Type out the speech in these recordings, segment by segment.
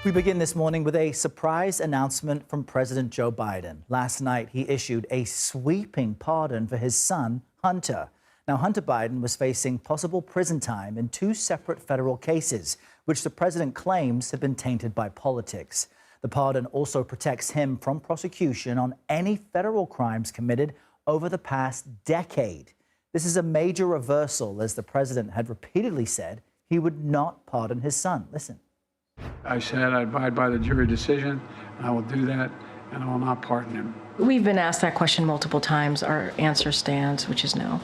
We begin this morning with a surprise announcement from President Joe Biden. Last night, he issued a sweeping pardon for his son, Hunter. Now, Hunter Biden was facing possible prison time in two separate federal cases, which the president claims have been tainted by politics. The pardon also protects him from prosecution on any federal crimes committed over the past decade. This is a major reversal, as the president had repeatedly said he would not pardon his son. Listen. I said I abide by the jury decision, and I will do that, and I will not pardon him. We've been asked that question multiple times. Our answer stands, which is no.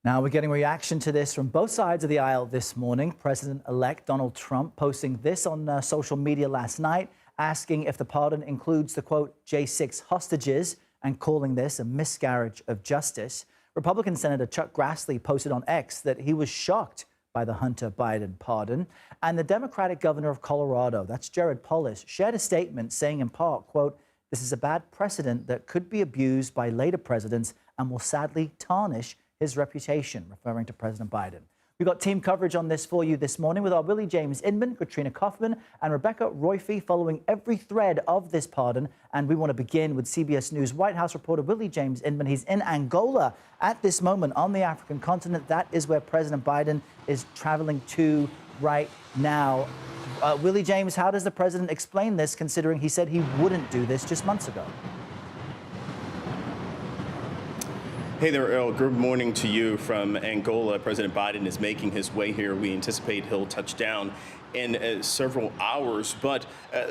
Now we're getting reaction to this from both sides of the aisle this morning. President-elect Donald Trump posting this on social media last night, asking if the pardon includes the, quote, J6 hostages and calling this a miscarriage of justice. Republican Senator Chuck Grassley posted on X that he was shocked by the Hunter Biden pardon. And the Democratic governor of Colorado, that's Jared Polis, shared a statement saying in part, quote, this is a bad precedent that could be abused by later presidents and will sadly tarnish his reputation, referring to President Biden. We've got team coverage on this for you this morning with our Willie James Inman, Katrina Kaufman, and Rebecca Roiphe following every thread of this pardon. And we want to begin with CBS News White House reporter Willie James Inman. He's in Angola at this moment on the African continent. That is where President Biden is traveling to right now. Willie James, how does the president explain this, considering he said he wouldn't do this just months ago? Hey there, Earl. Good morning to you from Angola. President Biden is making his way here. We anticipate he'll touch down in several hours. But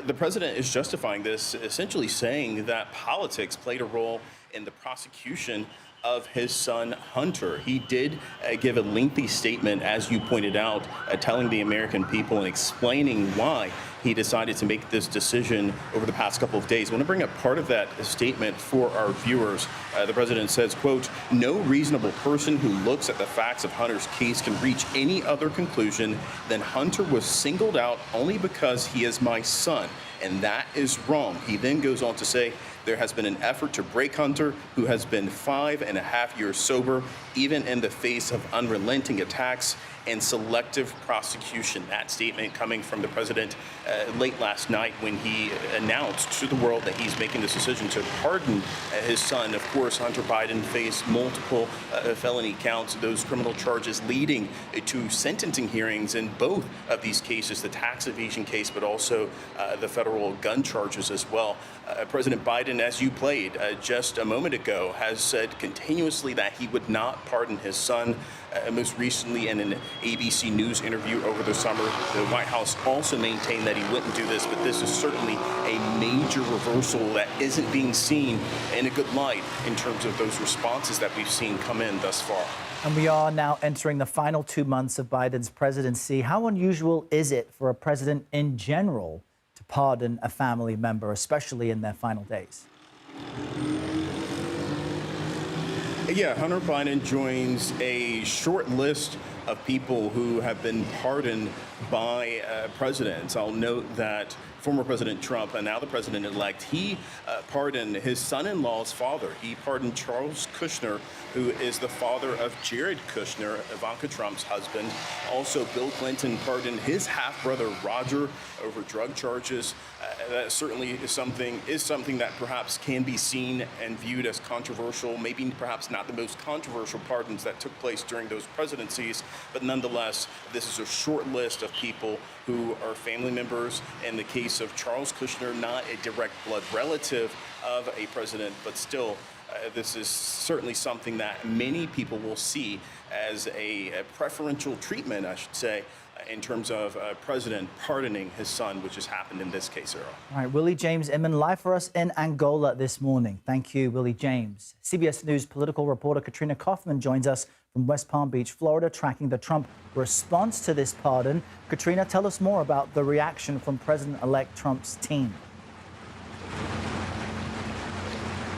the president is justifying this, essentially saying that politics played a role in the prosecution of his son, Hunter. He did give a lengthy statement, as you pointed out, telling the American people and explaining why he decided to make this decision over the past couple of days. I want to bring up part of that statement for our viewers. The president says, quote, no reasonable person who looks at the facts of Hunter's case can reach any other conclusion than Hunter was singled out only because he is my son. And that is wrong. He then goes on to say, there has been an effort to break Hunter, who has been 5.5 years sober, even in the face of unrelenting attacks and selective prosecution. That statement coming from the president late last night when he announced to the world that he's making this decision to pardon his son. Of course, Hunter Biden faced multiple felony counts, those criminal charges leading to sentencing hearings in both of these cases, the tax evasion case, but also the federal gun charges as well. President Biden, as you played just a moment ago, has said continuously that he would not pardon his son. Most recently in an ABC News interview over the summer, the White House also maintained that he wouldn't do this, but this is certainly a major reversal that isn't being seen in a good light in terms of those responses that we've seen come in thus far. And we are now entering the final 2 months of Biden's presidency. How unusual is it for a president in general to pardon a family member, especially in their final days? Yeah, Hunter Biden joins a short list of people who have been pardoned by presidents. I'll note that former President Trump, and now the president-elect, he pardoned his son-in-law's father. He pardoned Charles Kushner, who is the father of Jared Kushner, Ivanka Trump's husband. Also, Bill Clinton pardoned his half-brother Roger over drug charges. That certainly is something that perhaps can be seen and viewed as controversial, maybe perhaps not the most controversial pardons that took place during those presidencies, but nonetheless, this is a short list of people who are family members. In the case of Charles Kushner, not a direct blood relative of a president, but still, this is certainly something that many people will see as a preferential treatment, I should say, in terms of a president pardoning his son, which has happened in this case, Earl. All right, Willie James Inman live for us in Angola this morning. Thank you, Willie James. CBS News political reporter Katrina Kaufman joins us from West Palm Beach, Florida, tracking the Trump response to this pardon. Katrina, tell us more about the reaction from President-elect Trump's team.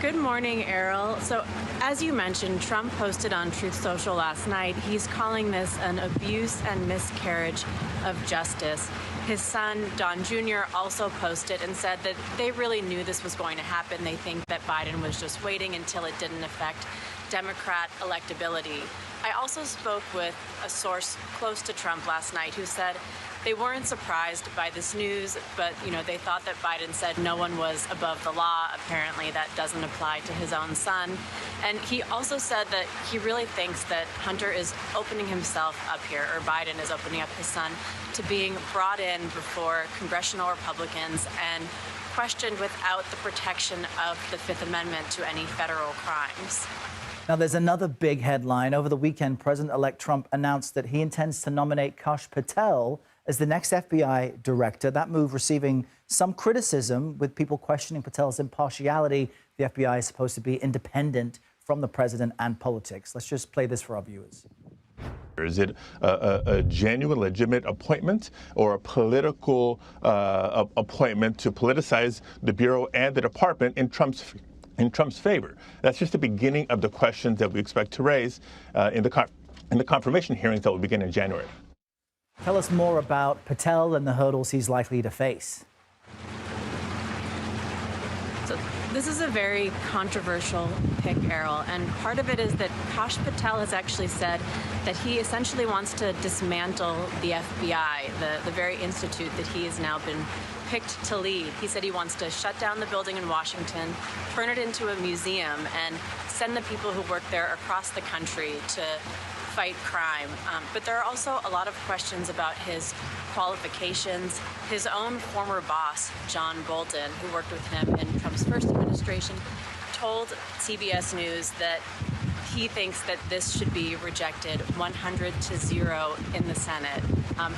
Good morning, Errol. So, as you mentioned, Trump posted on Truth Social last night. He's calling this an abuse and miscarriage of justice. His son, Don Jr., also posted and said that they really knew this was going to happen. They think that Biden was just waiting until it didn't affect Democrat electability. I also spoke with a source close to Trump last night who said they weren't surprised by this news, but they thought that Biden said no one was above the law. Apparently, that doesn't apply to his own son. And he also said that he really thinks that Hunter is opening himself up here, or Biden is opening up his son, to being brought in before congressional Republicans and questioned without the protection of the Fifth Amendment to any federal crimes. Now, there's another big headline. Over the weekend, President-elect Trump announced that he intends to nominate Kash Patel as the next FBI director. That move receiving some criticism, with people questioning Patel's impartiality. The FBI is supposed to be independent from the president and politics. Let's just play this for our viewers. Is it a genuine, legitimate appointment, or a political appointment to politicize the Bureau and the department in Trump's favor? That's just the beginning of the questions that we expect to raise in the confirmation hearings that will begin in January. Tell us more about Patel and the hurdles he's likely to face. So this is a very controversial pick, Errol, and part of it is that Kash Patel has actually said that he essentially wants to dismantle the FBI, the very institute that he has now been picked to lead. He said he wants to shut down the building in Washington, turn it into a museum, and send the people who work there across the country to fight crime. But there are also a lot of questions about his qualifications. His own former boss, John Bolton, who worked with him in Trump's first administration, told CBS News that he thinks that this should be rejected 100-0 in the Senate.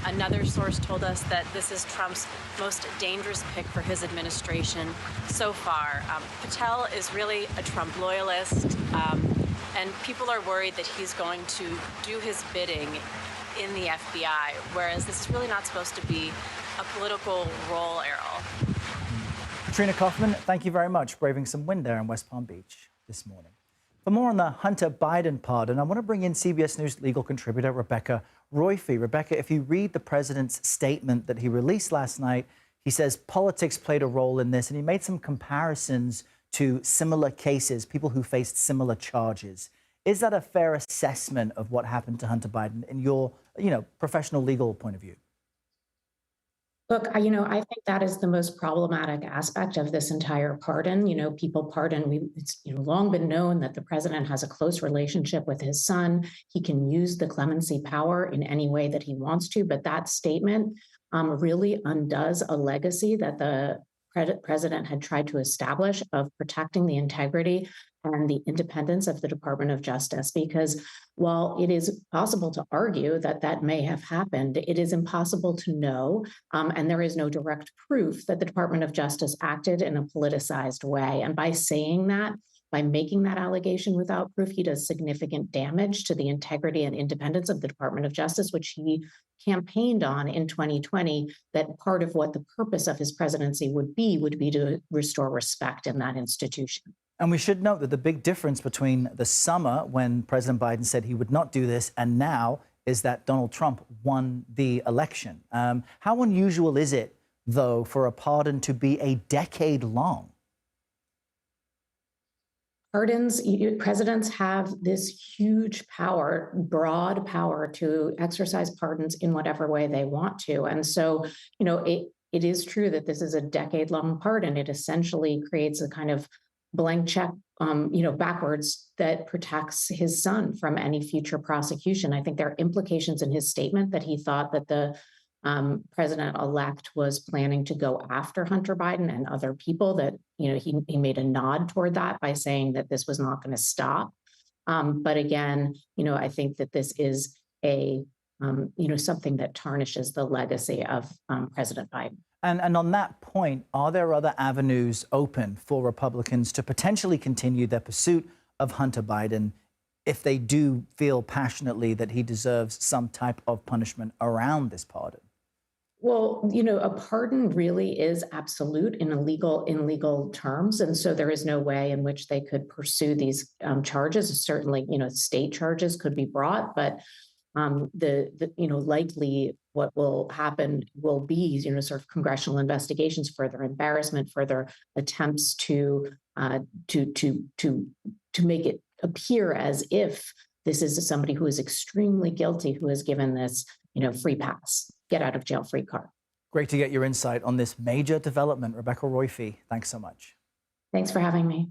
Another source told us that this is Trump's most dangerous pick for his administration so far. Patel is really a Trump loyalist, and people are worried that he's going to do his bidding in the FBI, whereas this is really not supposed to be a political role, Errol. Katrina, Kaufman, thank you very much. Braving some wind there in West Palm Beach this morning. For more on the Hunter Biden pardon, I want to bring in CBS News legal contributor Rebecca Roiphe. Rebecca, if you read the president's statement that he released last night, he says politics played a role in this, and he made some comparisons to similar cases, people who faced similar charges. Is that a fair assessment of what happened to Hunter Biden in your, professional legal point of view? Look, I think that is the most problematic aspect of this entire pardon. People pardon. It's long been known that the president has a close relationship with his son. He can use the clemency power in any way that he wants to. But that statement really undoes a legacy that the president had tried to establish of protecting the integrity and the independence of the Department of Justice. Because while it is possible to argue that that may have happened, it is impossible to know, and there is no direct proof that the Department of Justice acted in a politicized way. And by saying that, by making that allegation without proof, he does significant damage to the integrity and independence of the Department of Justice, which he campaigned on in 2020, that part of what the purpose of his presidency would be to restore respect in that institution. And we should note that the big difference between the summer, when President Biden said he would not do this, and now is that Donald Trump won the election. How unusual is it, though, for a pardon to be a decade long? Presidents have this huge power, broad power to exercise pardons in whatever way they want to. And so, it is true that this is a decade-long pardon. It essentially creates a kind of blank check, backwards, that protects his son from any future prosecution. I think there are implications in his statement that he thought that the president-elect was planning to go after Hunter Biden and other people, that, he made a nod toward that by saying that this was not going to stop. But again, I think that this is something that tarnishes the legacy of President Biden. And on that point, are there other avenues open for Republicans to potentially continue their pursuit of Hunter Biden if they do feel passionately that he deserves some type of punishment around this pardon? Well, a pardon really is absolute in legal terms. And so there is no way in which they could pursue these charges. Certainly, state charges could be brought, but likely what will happen will be, sort of congressional investigations, further embarrassment, further attempts to make it appear as if this is somebody who is extremely guilty, who is given this, free pass. get out of jail free card. Great to get your insight on this major development. Rebecca Roiphe, thanks so much. Thanks for having me.